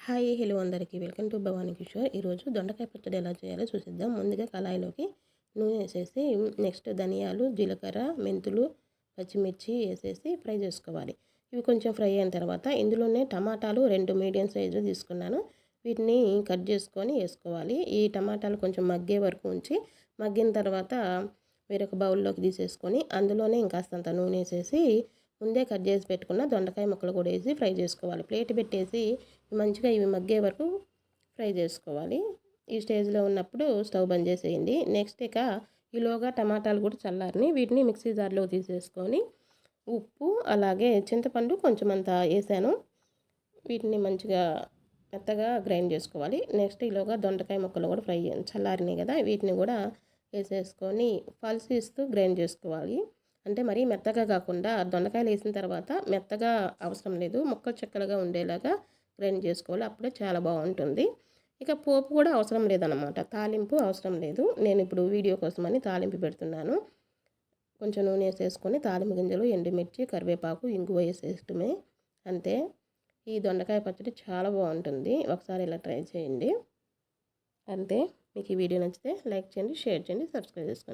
Hi hello అందరికీ welcome to Bhavani Kishore. ఈరోజు దొండకాయ పచ్చడి ఎలా చేయాలో చూసిద్దాం. ముందుగా కళాయిలోకి నూనె వేసేసి నెక్స్ట్ ధనియాలు, జీలకర్ర, మెంతులు, పచ్చిమిర్చి వేసేసి ఫ్రై చేసుకోవాలి. ఇవి కొంచెం ఫ్రై అయిన తర్వాత ఇందులోనే టమాటాలు 2 మీడియం సైజు తీసుకున్నాను. వీటిని కట్ చేసుకొని వేసుకోవాలి. ఈ టమాటాలు కొంచెం మగ్గే వరకు ఉంచి మగ్గిన తర్వాత వేరొక బౌల్లోకి తీసేసుకొని అందులోనే ఇంకాస్తంత నూనె వేసేసి ముందే కట్ చేసి పెట్టుకున్న దొండకాయ ముక్కలు కూడా వేసి ఫ్రై చేసుకోవాలి. ప్లేట్ పెట్టేసి మంచిగా ఇవి మగ్గే వరకు ఫ్రై చేసుకోవాలి. ఈ స్టేజ్లో ఉన్నప్పుడు స్టవ్ బంద్ చేసేయండి. నెక్స్ట్ ఇక ఈలోగా టమాటాలు కూడా చల్లారిని వీటిని మిక్సీ జార్లో తీసేసుకొని ఉప్పు అలాగే చింతపండు కొంచెం అంత వేసాను. వీటిని మంచిగా మెత్తగా గ్రైండ్ చేసుకోవాలి. నెక్స్ట్ ఈలోగా దొండకాయ ముక్కలు కూడా ఫ్రై చల్లారినాయి కదా, వీటిని కూడా వేసేసుకొని పల్స్ ఇస్తూ గ్రైండ్ చేసుకోవాలి. అంటే మరీ మెత్తగా కాకుండా దొండకాయలు వేసిన తర్వాత మెత్తగా అవసరం లేదు, ముక్కలు చెక్కలుగా ఉండేలాగా గ్రైండ్ చేసుకోవాలి. అప్పుడే చాలా బాగుంటుంది. ఇక పోపు కూడా అవసరం లేదన్నమాట, తాలింపు అవసరం లేదు. నేను ఇప్పుడు వీడియో కోసమని తాలింపు పెడుతున్నాను. కొంచెం నూనె వేసేసుకొని తాలింపు గింజలు, ఎండుమిర్చి, కరివేపాకు, ఇంగువ వేసేయటమే అంతే. ఈ దొండకాయ పచ్చడి చాలా బాగుంటుంది. ఒకసారి ఇలా ట్రై చేయండి. అంతే. మీకు ఈ వీడియో నచ్చితే లైక్ చేయండి, షేర్ చేయండి, సబ్స్క్రైబ్ చేసుకోండి.